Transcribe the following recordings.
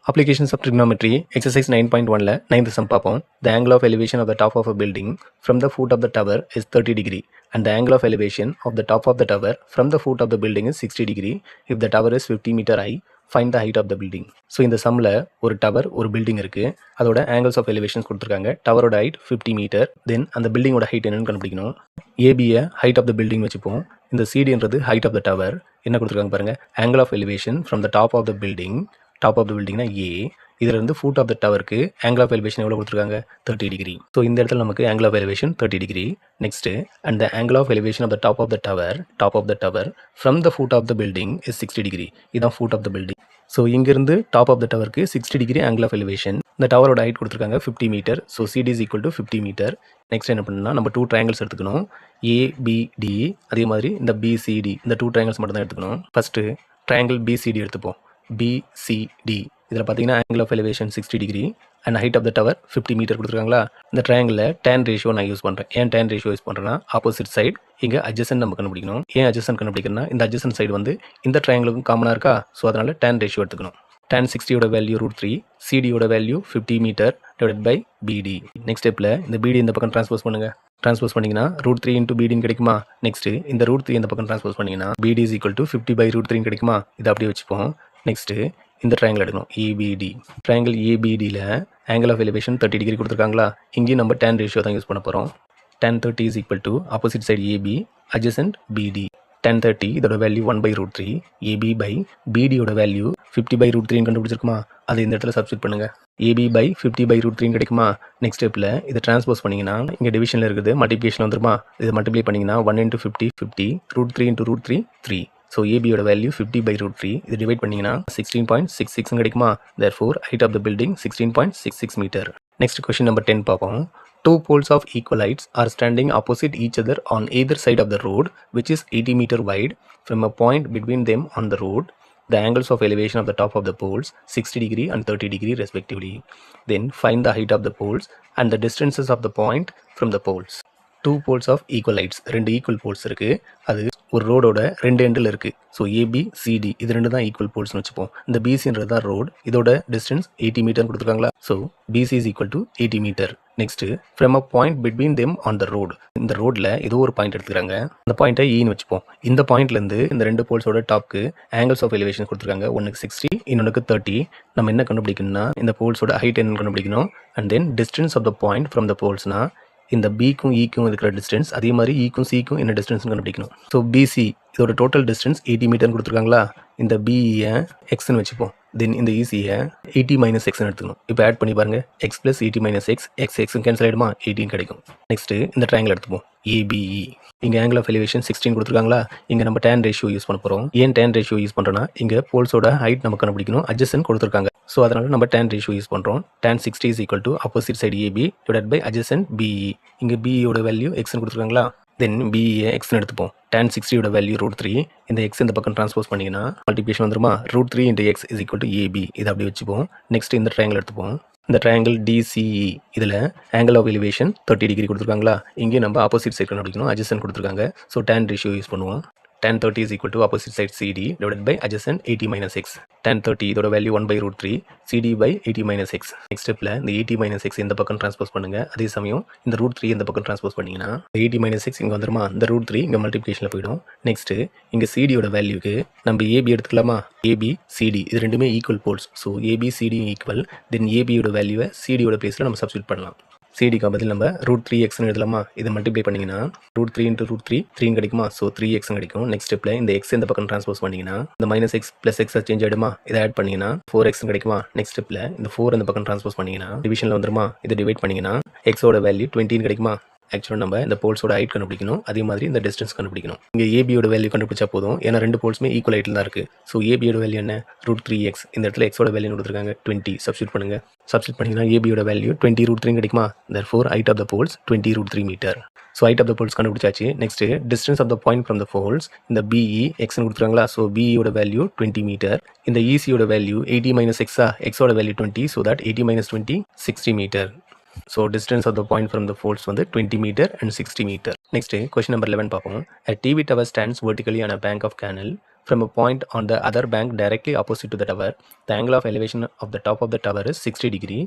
Applications of trigonometry, exercise 9.1ல 9th sum பார்ப்போம். The angle of elevation of the top of a building from the foot of the tower is 30 degree and the angle of elevation of the top of the tower from the foot of the building is 60 degree. If the tower is 50 meter high, find the height of the building. So இந்த சம்மில் ஒரு tower ஒரு building இருக்குது, அதோட angles of elevations கொடுத்துருக்காங்க. டவரோட height 50 metre, தென் அந்த பில்டிங்கோட height என்னன்னு கண்டுபிடிக்கணும். ஏபியை ஹைட் ஆஃப் த பில்டிங் வச்சுப்போம். இந்த சிடின்றது ஹைட் ஆஃப் த டவர். என்ன கொடுத்துருக்காங்க பாருங்கள், angle of elevation from the top of the building, top of the பில்டிங்னா ஏ, இதில் இருந்து ஃபுட் ஆஃப் த டவருக்கு ஆங்கிள் ஆஃப் எலிவேஷன் எவ்வளோ கொடுத்துருக்காங்க, 30 டிகிரி. ஸோ இந்த இடத்துல நமக்கு angle of elevation 30 degree. Next and the angle of elevation of the top of the tower from the foot of the building is 60 degree. இதுதான் foot of the building. So இங்கேருந்து top of the டவருக்கு 60 degree angle of elevation. இந்த டவரோட height கொடுத்துருக்காங்க 50 metre. So CD is equal to 50 metre. Next என்ன பண்ணணும்னா நம்ம 2 triangles எடுத்துக்கணும், ஏபிடி. அதே மாதிரி இந்த பிசிடி, இந்த 2 ட்ரையாங்கிள்ஸ் மட்டும் தான் எடுத்துக்கணும். ஃபஸ்ட்டு ட்ரையாங்கிள் பிசிடி எடுத்துப்போம். பிசிடி இதில் பார்த்தீங்கன்னா angle of elevation 60 degree and height of the tower 50 metre கொடுத்துருக்காங்களா. இந்த ட்ரையாங்கிளில் tan ரேஷியோ நான் யூஸ் பண்ணுறேன். ஏன் tan ரேஷியோ யூஸ் பண்ணுறேன்னா, ஆப்போசிட் சைடு இங்கே அட்ஜசன்ட் நம்ம கண்டுபிடிக்கணும். ஏன் அட்ஜசன்ட் கண்டுபிடிக்கணும்னா, இந்த அட்ஜசன்ட் சைடு வந்து இந்த ட்ரையாங்கிளுக்கும் காமனாக இருக்கா. ஸோ அதனால் tan ரேஷியோ எடுத்துக்கணும். tan 60யோட வேல்யூ √3, சிடியோட value 50 metre divide by BD. Next ஸ்டெப்பில் இந்த பிடி இந்த பக்கம் ட்ரான்ஸ்போஸ் பண்ணுங்கள். ட்ரான்ஸ்போஸ் பண்ணிங்கன்னா √3 இன்ட்டு பிடின்னு கிடைக்குமா. நெக்ஸ்ட்டு இந்த √3 இந்த பக்கம் ட்ரான்ஸ்போஸ் பண்ணிங்கன்னா பிடி இஸ் ஈக்குவல் டு 50 பை √3 கிடைக்குமா. இதை அப்படியே வச்சுப்போம். நெக்ஸ்ட்டு இந்த ட்ரையாங்கிள் எடுக்கணும், ஏபிடி. ட்ரையாங்கிள் ஏபிடியில் ஆங்கிள் ஆஃப் எலிவேஷன் 30 டிகிரி கொடுத்துருக்காங்களா. இங்கேயும் நம்ம tan ரேஷியோ தான் யூஸ் பண்ண போகிறோம். tan 30 is equal to opposite side AB adjacent BD. tan 30 இதோட வேல்யூ 1 பை √3, ஏபி பை பிடியோட வேல்யூ 50 பை √3 கண்டுபிடிச்சிருக்குமா. அது இந்த இடத்துல சப்ஸ்டிட் பண்ணுங்கள். ஏபி பை 50 பை √3 கிடைக்குமா. நெக்ஸ்ட் ஸ்டெப்பில் இதை ட்ரான்ஸ்போஸ் பண்ணிங்கன்னா இங்கே டிவிஷனில் இருக்குது, மல்டிப்ளிகேஷன் வந்துருமா. இதை மல்டிப்ளை பண்ணிங்கன்னா 1 இன்ட்டு 50 50, √3 இன்ட்டு √3 3. ஸோ ஏபியோட வேல்யூ 50 பை √3. இது டிவைட் பண்ணிங்கன்னா 16.66 கிடைக்குமா. therefore height of the building 16.66 metre. Next question number 10 பார்ப்போம். Two poles of equal heights are standing opposite each other on either side of the road, which is 80 meter wide. From a point between them on the road, the angles of elevation of the top of the poles 60 degree and 30 degree respectively. Then find the height of the poles and the distances of the point from the poles. Two poles of equal heights, ரெண்டு equal poles இருக்குது. அது ஒரு ரோடோட ரெண்டு எண்டில் இருக்குது. So A B C D இது ரெண்டு தான் ஈக்குவல் போல்ஸ்னு வச்சுப்போம். இந்த பிசின்றது தான் ரோடு, இதோட டிஸ்டன்ஸ் 80 மீட்டர் கொடுத்துருக்காங்களா. So BC is equal to 80 metre. Next from a point between them on the road, இந்த ரோட்டில் ஏதோ ஒரு பாயிண்ட் எடுத்துக்கிறாங்க. அந்த பாயிண்ட்டை ஈன்னு வச்சுப்போம். இந்த பாயிண்ட்லேருந்து இந்த ரெண்டு போல்ஸோட டாப்க்கு ஆங்கிள்ஸ் ஆஃப் எலிவேஷன் கொடுத்துருக்காங்க. ஒன்றுக்கு 60, இன்னொன்றுக்கு 30. நம்ம என்ன கண்டுபிடிக்கணும்னா இந்த போல்ஸோட ஹைட் என்னன்னு கண்டுபிடிக்கணும். And then distance of the point from the போல்ஸ்னா இந்த பிக்கும் ஈக்கும் இருக்கிற டிஸ்டன்ஸ், அதே மாதிரி ஈக்கும் சிக்கும் என்ன டிஸ்டன்ஸ் கண்டுபிடிக்கணும். ஸோ பிசி இதோட டோட்டல் டிஸ்டன்ஸ் 80 மீட்டர்னு கொடுத்துருக்காங்களா. இந்த பிஇயை எக்ஸ்ன்னு வச்சுப்போம். தென் இந்த ஈசியை 80 மைனஸ் எக்ஸ்ன்னு எடுத்துக்கணும். இப்போ ஆட் பண்ணி பாருங்கள், x plus 80 minus x, x cancel ஆகிடுமா, 18 கிடைக்கும். நெக்ஸ்ட்டு இந்த ட்ரையாங்கிள் எடுத்துப்போம், ஏபிஇ. இங்கே ஆங்கிள் ஆஃப் எலிவேஷன் 16 கொடுத்துருக்காங்களா. இங்கே நம்ம tan ரேஷியோ யூஸ் பண்ண போகிறோம். ஏன் tan ரேஷியோ யூஸ் பண்ணுறோன்னா, இங்கே போல்ஸோட ஹைட் நம்ம கண்டுபிடிக்கணும், அட்ஜசன்ட் கொடுத்துருக்காங்க. ஸோ அதனால் நம்ம tan ரேஷியோ யூஸ் பண்ணுறோம். tan 60 is equal to opposite side AB divide by adjacent BE. இங்கே பிஇயோட வேல்யூ எக்ஸ்ன்னு கொடுத்துருக்காங்களா. தென் பிஇயை எக்ஸ்ன்னு எடுத்துப்போம். tan 60யோட வேல்யூ √3. இந்த எக்ஸ் இந்த பக்கம் ட்ரான்ஸ்போஸ் பண்ணிங்கன்னா மல்டிப்ளிகேஷன் வந்துருமா. √3 into X is equal to AB. இதை அப்படி வச்சுப்போம். நெக்ஸ்ட் இந்த ட்ரையாங்கிள் எடுத்துப்போம். இந்த ட்ரையாங்கிள் டிசிஇ இதில் ஆங்கிள் ஆஃப் எலிவேஷன் 30 டிகிரி கொடுத்துருக்காங்களா. இங்கே நம்ம ஆப்போசிட் சைடு கண்டுபிடிக்கணும், அட்ஜசன்ட் கொடுத்துருக்காங்க. ஸோ tan ரேஷியோ யூஸ் பண்ணுவோம். tan 30 is equal to opposite side CD divided by adjacent 80 minus x. tan 30 இதோட value 1 by √3, CD by 80 minus x. Next ஸ்டெப்பில் இந்த 80 minus x இந்த பக்கம் ட்ரான்ஸ்போஸ் பண்ணுங்கள். அதே சமயம் இந்த √3 இந்த பக்கம் ட்ரான்ஸ்போஸ் பண்ணிங்கன்னா 80 minus x இங்கே வந்துருமா. இந்த √3 இங்கே மல்டிப்ளிகேஷனில் போயிடும். நெக்ஸ்ட்டு இங்கே சிடியோட வேல்யூக்கு நம்ம ஏபி எடுத்துக்கலாமா. ஏபி சிடி இது ரெண்டுமே equal poles. So A B C D equal. Then ஏபியோட வேல்யூவை சிடியோட பிளேஸில் நம்ம சப்ஸ்டியூட் பண்ணலாம். சிடிக்கு பதில் நம்ம √3x எழுதலாமா. இதை மல்டிப்ளை பண்ணிங்கன்னா √3 இன்ட்டு √3 3 கிடைக்குமா. ஸோ 3x கிடைக்கும். நெக்ஸ்ட் ஸ்டெப்பில் இந்த எக்ஸ் இந்த பக்கம் ட்ரான்ஸ்போஸ் பண்ணிங்கன்னா இந்த minus x plus x change ஆகிடுமா. இதை ஆட் பண்ணிங்கன்னா 4x கிடைக்குமா. நெக்ஸ்ட் ஸ்டெப்பில் இந்த 4 இந்த பக்கம் ட்ரான்ஸ்போஸ் பண்ணிங்கன்னா டிவிஷனில் வந்துருமா. இதை டிவைட் பண்ணிங்கன்னா எக்ஸோட வேல்யூ 20 கிடைக்குமா. ஆக்சுவலாக நம்ம இந்த போல்ஸோட ஹைட் கண்டுபிடிக்கணும், அதே மாதிரி இந்த டிஸ்டன்ஸ் கண்டுபிடிக்கணும். இங்கே ஏபியோட வேல்யூ கண்டுபிடிச்சா போதும், ஏன்னா ரெண்டு போல்ஸுமே ஈக்குவல் ஹைட்டில் தான் இருக்குது. ஸோ ஏபியோட வேல்யூ என்ன, √3x. இந்த இடத்துல எக்ஸோட வேல்யூ கொடுத்துருக்காங்க 20. சப்ஸ்டியூட் பண்ணுங்கள். சப்ஸ்டியூட் பண்ணிங்கன்னா ஏபியோட வேல்யூ 20 √3 கிடைக்குமா. therefore height of the poles 20 √3 metre. So height of the poles கண்டுபிடிச்சாச்சு. Next distance of the point from the poles, இந்த பிஇ எக்ஸ்னு கொடுத்துருக்காங்களா. ஸோ பிஇயோட வேல்யூ 20 மீட்டர். இந்த இசியோட வேல்யூ 80 மைனஸ் எக்ஸா, எக்ஸோட value 20. So that 80 minus 20 60 metre. So distance of the point from the poles வந்து 20 meter and 60 meter. Next question number 11 பார்ப்போம். A TV tower stands vertically on a bank of canal from a point on the other bank directly opposite to the tower, the angle of elevation of the top of the tower is 60 degree.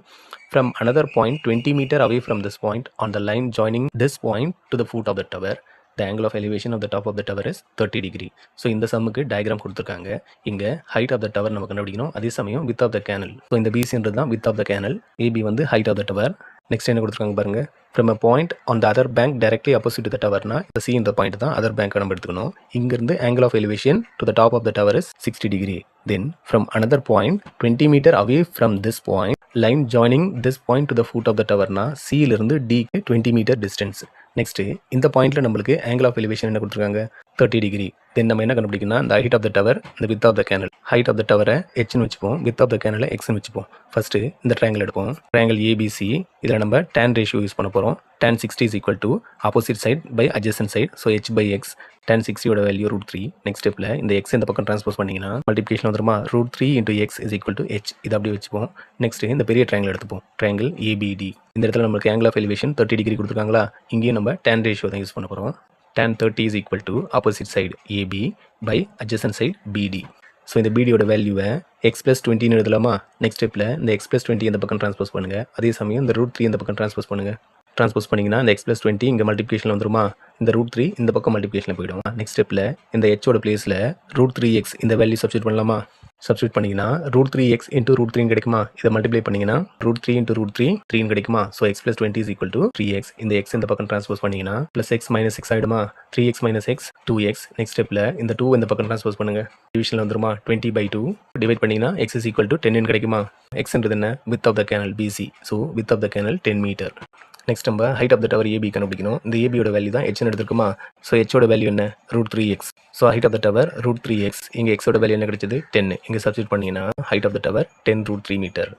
From another point 20 meter away from this point on the line joining this point to the foot of the tower, the angle of elevation of the top of the tower is 30 degree. So இந்த சம்முக்கு diagram கொடுத்துருக்காங்க. இங்கே height of the tower நம்ம கண்டுபிடிக்கணும், அதே சமயம் width of the canal. So இந்த பிசின்றது தான் width of the canal, A B வந்து height of the tower. Next என்ன கொடுத்துருக்காங்க பாருங்க, from a point on the other bank directly opposite to the டவர்னா இந்த சி இந்த பாயிண்ட் தான் அதர் பேங்க் நம்ம எடுத்துக்கணும். இங்கிருந்து angle of elevation to the top of the tower is 60 degree. Then from another point 20 metre away from this point line joining this point to the foot of the டவர்னா சியிலிருந்து டிக்கு 20 metre distance. Next இந்த பாயிண்ட்டில் நம்மளுக்கு angle of elevation என்ன கொடுத்துருக்காங்க, 30 degree. தென் நம்ம என்ன கண்டுபிடிக்கணும்னா இந்த ஹைட் ஆஃப் த டவர், இந்த width of the canal. Height of the டவரை ஹெச்னு வச்சுப்போம், வித் ஆஃப் த கேனலை எக்ஸ்னு வச்சுப்போம். ஃபஸ்ட்டு இந்த ட்ரையாங்கிள் எடுப்போம், ட்ரையாங்கிள் ஏபிசி. இதில் நம்ம tan ரேஷியோ யூஸ் பண்ண போகிறோம். tan 60 is equal to opposite side by adjacent side, so h by x. tan 60 value √3. Next ஸ்டெப்பில் இந்த x இந்த பக்கம் ட்ரான்ஸ்போஸ் பண்ணிங்கன்னா மல்டிப்ளிகேஷன் வந்துருமா, √3 into x is equal to h. இது அப்படியே வச்சுப்போம். நெக்ஸ்ட் இந்த பெரிய ட்ரையாங்கிள் எடுத்துப்போம், ட்ரையாங்கிள் ஏபிடி. இந்த இடத்துல நம்மளுக்கு ஆங்கிள் ஆஃப் எலிவேஷன் 30 டிகிரி கொடுத்துருக்காங்களா, இங்கேயும் நம்ம tan ரேஷியோ தான் யூஸ் பண்ண போகிறோம். tan 30 is equal to opposite side AB by adjacent side BD. So இந்த பிடியோட வேல்யூவை x + 20 எழுதலாமா. நெக்ஸ்ட் ஸ்டெப்பில் இந்த x + 20 இந்த பக்கம் ட்ரான்ஸ்போஸ் பண்ணுங்கள், அதே சமயம் இந்த √3 இந்த பக்கம் ட்ரான்ஸ்போஸ் பண்ணுங்கள். ட்ரான்ஸ்போஸ் பண்ணிங்கன்னா இந்த x + 20 இங்கே மல்டிப்ளிகேஷனில் வந்துருமா, இந்த √3 இந்த பக்கம் மல்டிப்ளிகேஷனில் போய்டும். நெக்ஸ்ட் ஸ்டெப்பில் இந்த ஹெச்சோட பிளேஸில் √3x இந்த வேல்யூ சப்ஸ்டியூட் பண்ணலாமா. சப்ஸ்டியூட் பண்ணிங்கன்னா √3x into √3 கிடைக்குமா. இதை மல்டிப்ளை பண்ணிங்கன்னா √3 into √3 3 கிடைக்குமா. So x + 20 is equal to 3x. இந்த x இந்த பக்கம் ட்ரான்ஸ்போஸ் பண்ணிங்கன்னா +x - x ஆகிடுமா. 3x - x 2x. Next ஸ்டெப்பில் இந்த 2 இந்த பக்கம் ட்ரான்ஸ்போஸ் பண்ணுங்கள், டிவிஷனில் வந்துருமா. 20/2 டிவைட் பண்ணிங்கன்னா x is equal to 10 கிடைக்குமா. xன்றது என்ன, width of the canal B C. So width of the canal 10 metre. Next நம்ம height of the tower A B கண்டுபிடிக்கணும். இந்த ஏபியோட வேல்யூ தான் ஹெச்னு எடுத்துருக்குமா. ஸோ ஹெச்சோட வேல்யூ என்ன, √3x. So height of the tower √3x. இங்கே எக்ஸோட வேல்யூ என்ன கிடைச்சது, 10. இங்கே சப்ஸ்டியூட் பண்ணிங்கன்னா height of the tower 10 √3 metre.